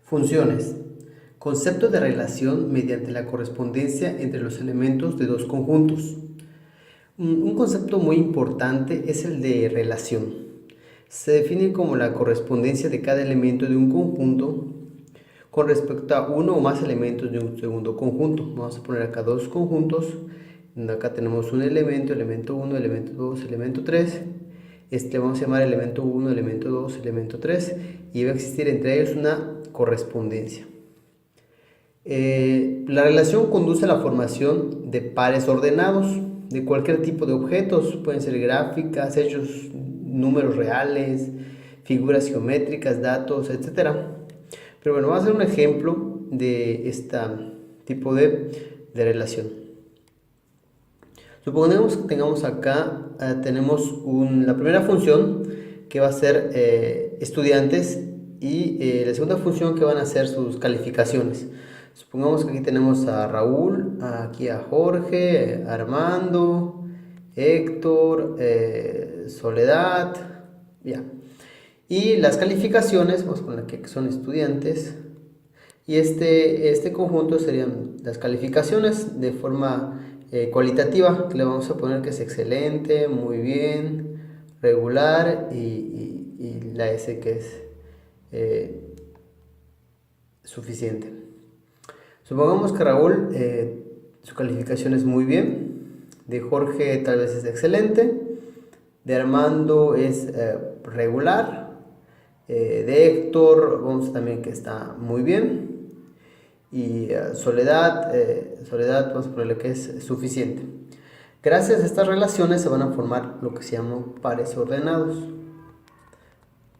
Funciones. Concepto de relación mediante la correspondencia entre los elementos de dos conjuntos. Un concepto muy importante es el de relación. Se define como la correspondencia de cada elemento de un conjunto con respecto a uno o más elementos de un segundo conjunto. Vamos a poner acá dos conjuntos. Acá tenemos un elemento, elemento 1, elemento 2, elemento 3. Este vamos a llamar elemento 1, elemento 2, elemento 3, y va a existir entre ellos una correspondencia. La relación conduce a la formación de pares ordenados de cualquier tipo de objetos. Pueden ser gráficas, hechos, números reales, figuras geométricas, datos, etc. Pero bueno, vamos a hacer un ejemplo de este tipo de relación. Suponemos que tengamos acá, tenemos la primera función que va a ser estudiantes, y la segunda función que van a ser sus calificaciones. Supongamos que aquí tenemos a Raúl, aquí a Jorge, Armando, Héctor, Soledad, ya. Y las calificaciones, vamos a poner aquí que son estudiantes, y este conjunto serían las calificaciones de forma cualitativa, que le vamos a poner que es excelente, muy bien, regular, y la S que es suficiente. Supongamos que Raúl, su calificación es muy bien, de Jorge tal vez es excelente, de Armando es regular, de Héctor vamos también que está muy bien, y Soledad vamos a ponerle que es suficiente. Gracias a estas relaciones se van a formar lo que se llaman pares ordenados.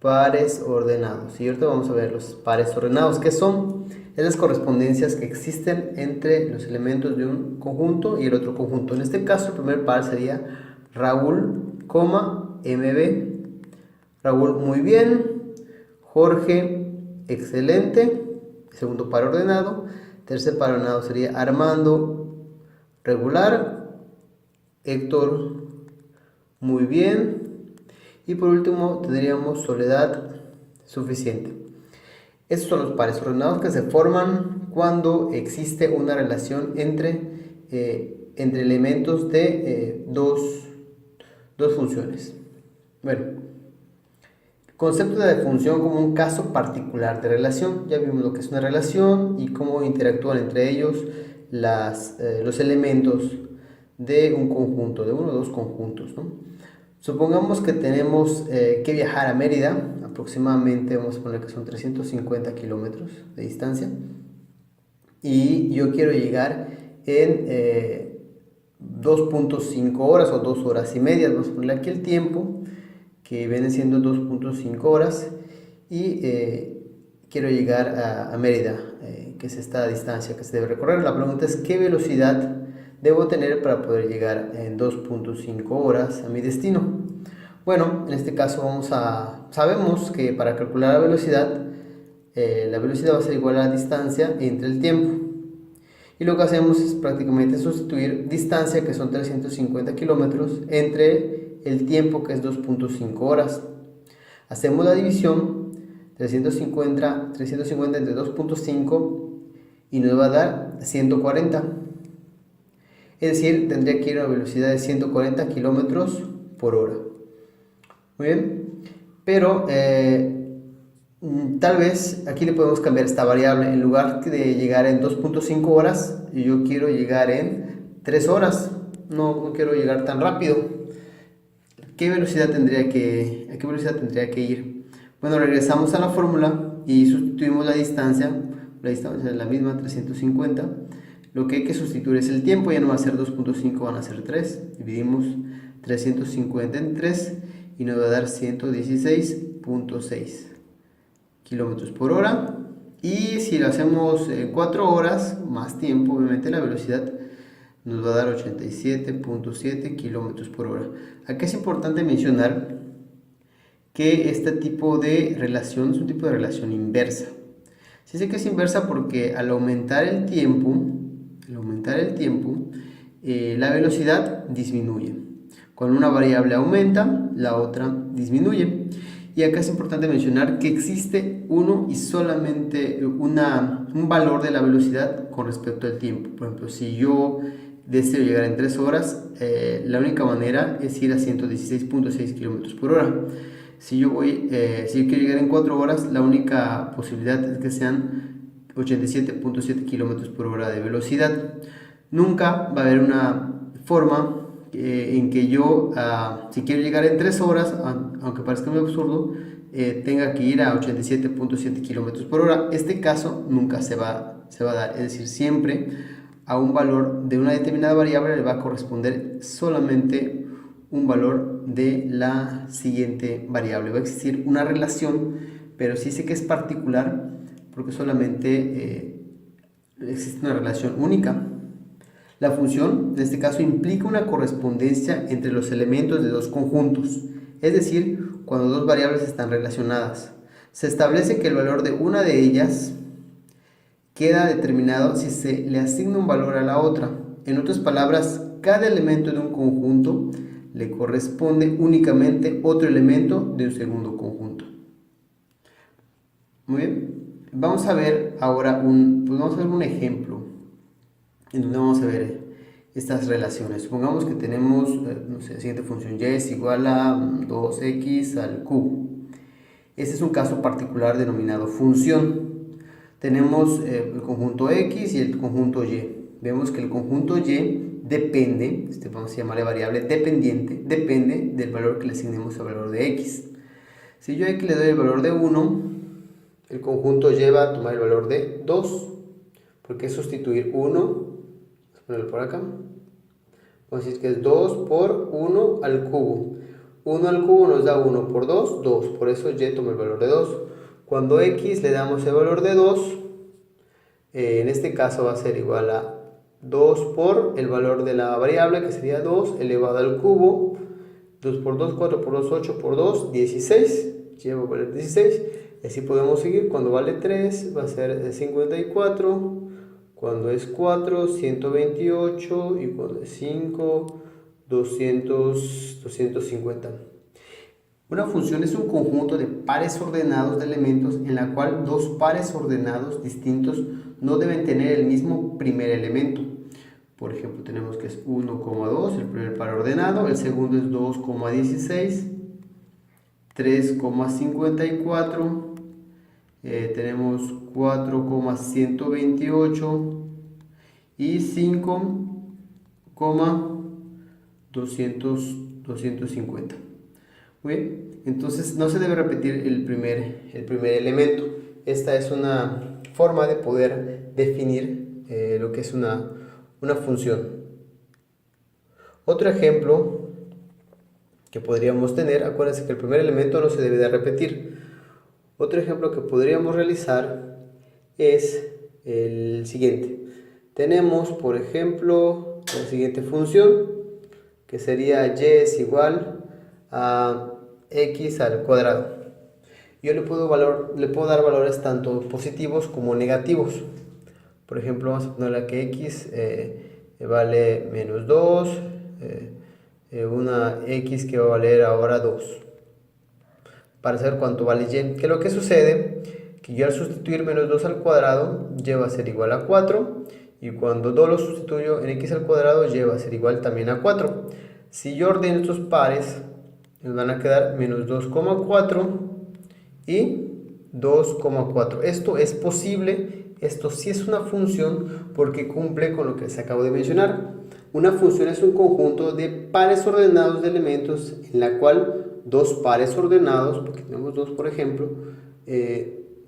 Pares ordenados. Y ahorita vamos a ver los pares ordenados. ¿Qué son? Es las correspondencias que existen entre los elementos de un conjunto y el otro conjunto. En este caso, el primer par sería Raúl, MB. Raúl, muy bien. Jorge, excelente. Segundo par ordenado. Tercer par ordenado sería Armando, regular. Héctor, muy bien. Y por último tendríamos Soledad, suficiente. Estos son los pares ordenados que se forman cuando existe una relación entre elementos de dos funciones. Bueno, concepto de función como un caso particular de relación. Ya vimos lo que es una relación y cómo interactúan entre ellos los elementos de un conjunto, de uno o dos conjuntos, ¿no? Supongamos que tenemos que viajar a Mérida, aproximadamente vamos a poner que son 350 kilómetros de distancia, y yo quiero llegar en 2.5 horas o 2 horas y media. Vamos a ponerle aquí el tiempo, que viene siendo 2.5 horas, y quiero llegar a Mérida, que es esta distancia que se debe recorrer. La pregunta es ¿qué velocidad debo tener para poder llegar en 2.5 horas a mi destino? Bueno, en este caso sabemos que para calcular la velocidad va a ser igual a la distancia entre el tiempo. Y lo que hacemos es prácticamente sustituir distancia, que son 350 kilómetros, entre el tiempo, que es 2.5 horas. Hacemos la división, 350 entre 2.5, y nos va a dar 140. Es decir, tendría que ir a una velocidad de 140 kilómetros por hora. Muy bien, pero tal vez aquí le podemos cambiar esta variable. En lugar de llegar en 2.5 horas, yo quiero llegar en 3 horas. No quiero llegar tan rápido. ¿A qué velocidad tendría que ir? Bueno, regresamos a la fórmula y sustituimos la distancia. La distancia es la misma, 350. Lo que hay que sustituir es el tiempo. Ya no va a ser 2.5, van a ser 3. Dividimos 350 en 3 y nos va a dar 116.6 kilómetros por hora. Y si lo hacemos en 4 horas, más tiempo, obviamente la velocidad nos va a dar 87.7 kilómetros por hora. Aquí es importante mencionar que este tipo de relación es un tipo de relación inversa. Se dice que es inversa porque al aumentar el tiempo, la velocidad disminuye. Cuando una variable aumenta, la otra disminuye. Y acá es importante mencionar que existe uno y solamente un valor de la velocidad con respecto al tiempo. Por ejemplo, si yo deseo llegar en 3 horas, la única manera es ir a 116.6 km por hora. Si yo quiero llegar en 4 horas, la única posibilidad es que sean 87.7 km por hora de velocidad. Nunca va a haber una forma en que yo, si quiero llegar en 3 horas, aunque parezca muy absurdo, tenga que ir a 87.7 km por hora. Este caso nunca se va a dar, es decir, siempre a un valor de una determinada variable le va a corresponder solamente un valor de la siguiente variable. Va a existir una relación, pero sí sé que es particular porque solamente existe una relación única. La función, en este caso, implica una correspondencia entre los elementos de dos conjuntos, es decir, cuando dos variables están relacionadas. Se establece que el valor de una de ellas queda determinado si se le asigna un valor a la otra. En otras palabras, cada elemento de un conjunto le corresponde únicamente otro elemento de un segundo conjunto. Muy bien, vamos a ver ahora un ejemplo en donde vamos a ver estas relaciones. Supongamos que tenemos, no sé, la siguiente función: y es igual a 2x al cubo. Este es un caso particular denominado función. Tenemos el conjunto x y el conjunto y. Vemos que el conjunto y depende, vamos a llamarle variable dependiente, depende del valor que le asignemos al valor de x. Si yo a x le doy el valor de 1, el conjunto y va a tomar el valor de 2, porque es sustituir 1, vamos a ponerlo por acá, vamos a decir que es 2 por 1 al cubo. 1 al cubo nos da 1 por 2, 2, por eso y toma el valor de 2. Cuando x le damos el valor de 2, en este caso va a ser igual a 2 por el valor de la variable, que sería 2 elevado al cubo. 2 por 2, 4 por 2, 8 por 2, 16. Lleva a valer 16. Y así podemos seguir. Cuando vale 3 va a ser 54. Cuando es 4, 128. Y cuando es 5, 250. Una función es un conjunto de pares ordenados de elementos en la cual dos pares ordenados distintos no deben tener el mismo primer elemento. Por ejemplo, tenemos que es 1,2, el primer par ordenado, el segundo es 2,16, 3,54, tenemos 4,128 y 5,250. Muy bien, entonces no se debe repetir el primer elemento. Esta es una forma de poder definir lo que es una función. Otro ejemplo que podríamos tener, acuérdense que el primer elemento no se debe de repetir. Otro ejemplo que podríamos realizar es el siguiente. Tenemos, por ejemplo, la siguiente función, que sería y es igual a x al cuadrado. Yo le puedo dar valores tanto positivos como negativos. Por ejemplo, vamos a ponerle que x vale menos 2, una x que va a valer ahora 2, para saber cuánto vale y. Que lo que sucede, que yo al sustituir menos 2 al cuadrado, y va a ser igual a 4, y cuando 2 lo sustituyo en x al cuadrado, y va a ser igual también a 4. Si yo ordeno estos pares, nos van a quedar menos 2,4 y 2,4. Esto es posible, esto sí es una función porque cumple con lo que les acabo de mencionar. Una función es un conjunto de pares ordenados de elementos en la cual dos pares ordenados, porque tenemos dos por ejemplo,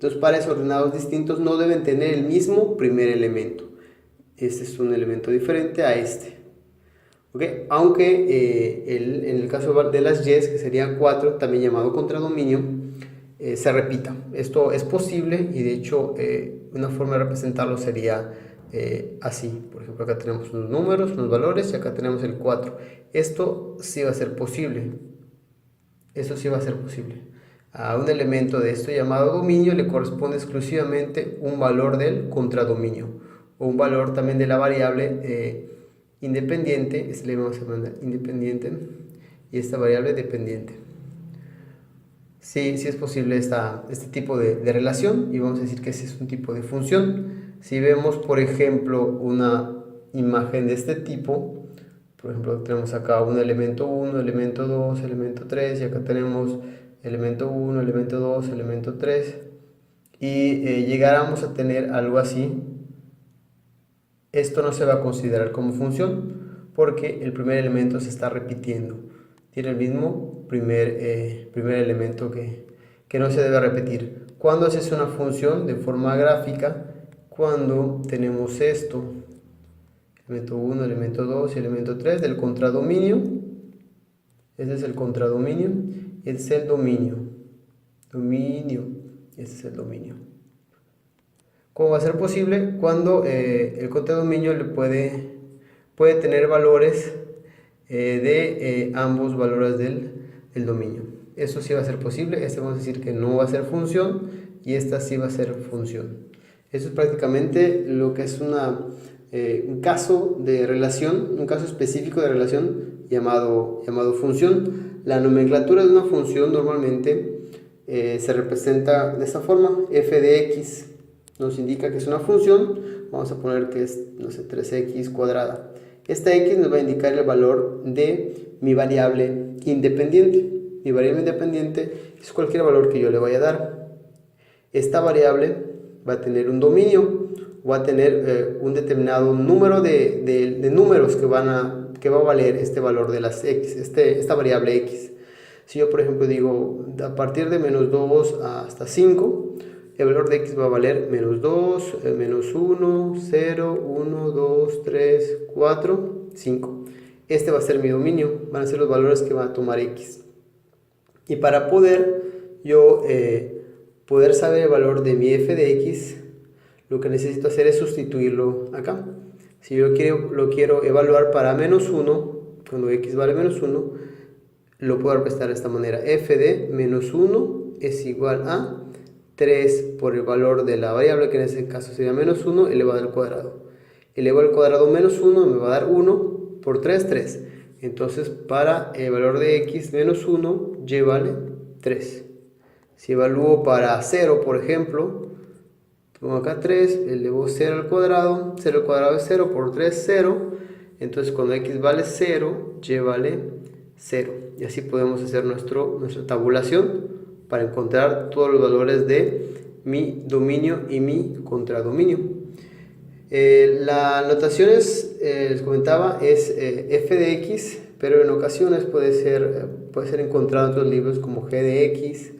dos pares ordenados distintos no deben tener el mismo primer elemento. Este es un elemento diferente a este. ¿Okay? Aunque en el caso de las y, que serían 4, también llamado contradominio, se repita. Esto es posible y de hecho una forma de representarlo sería así. Por ejemplo, acá tenemos unos números, unos valores y acá tenemos el 4. Esto sí va a ser posible. Eso sí va a ser posible. A un elemento de esto llamado dominio le corresponde exclusivamente un valor del contradominio o un valor también de la variable independiente. Este le vamos a mandar independiente y esta variable dependiente. sí, sí es posible este tipo de relación, y vamos a decir que ese es un tipo de función. Si vemos, por ejemplo, una imagen de este tipo, por ejemplo, tenemos acá un elemento 1, elemento 2, elemento 3, y acá tenemos elemento 1, elemento 2, elemento 3, y llegáramos a tener algo así, esto no se va a considerar como función porque el primer elemento se está repitiendo. Tiene el mismo primer elemento que no se debe repetir. ¿Cuándo haces una función de forma gráfica? Cuando tenemos esto, elemento 1, elemento 2 y elemento 3 del contradominio. Este es el contradominio y este es el dominio. Dominio, este es el dominio. ¿Cómo va a ser posible? Cuando el contradominio puede tener valores de ambos valores del dominio. Eso sí va a ser posible. Este vamos a decir que no va a ser función y esta sí va a ser función. Eso es prácticamente lo que es un caso de relación, un caso específico de relación llamado función. La nomenclatura de una función normalmente se representa de esta forma: f de x nos indica que es una función, vamos a poner que es, no sé, 3x cuadrada. Esta x nos va a indicar el valor de mi variable independiente. Mi variable independiente es cualquier valor que yo le vaya a dar. Esta variable va a tener un dominio, va a tener un determinado número de números que va a valer este valor de las x, esta variable x. Si yo, por ejemplo, digo a partir de menos 2 hasta 5, el valor de x va a valer menos 2, menos 1, 0, 1, 2, 3, 4, 5. Este va a ser mi dominio, van a ser los valores que va a tomar x. Y para yo poder saber el valor de mi f de x, lo que necesito hacer es sustituirlo acá. Si yo lo quiero evaluar para menos 1, cuando x vale menos 1, lo puedo representar de esta manera: f de menos 1 es igual a 3 por el valor de la variable, que en este caso sería menos 1 elevado al cuadrado. Elevado al cuadrado menos 1 me va a dar 1 por 3, 3. Entonces, para el valor de x menos 1, y vale 3. Si evalúo para 0, por ejemplo, pongo acá 3, elevo 0 al cuadrado es 0, por 3, 0. Entonces, cuando x vale 0, y vale 0. Y así podemos hacer nuestra tabulación para encontrar todos los valores de mi dominio y mi contradominio. La notación les comentaba, es f de x, pero en ocasiones puede ser encontrado en otros libros como g de x,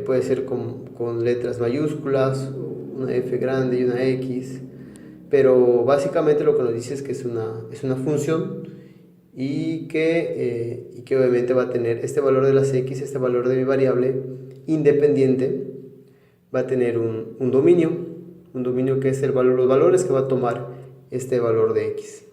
puede ser con letras mayúsculas, una f grande y una x, pero básicamente lo que nos dice es que es una función y que obviamente va a tener este valor de las x, este valor de mi variable independiente, va a tener un dominio que es los valores que va a tomar este valor de x.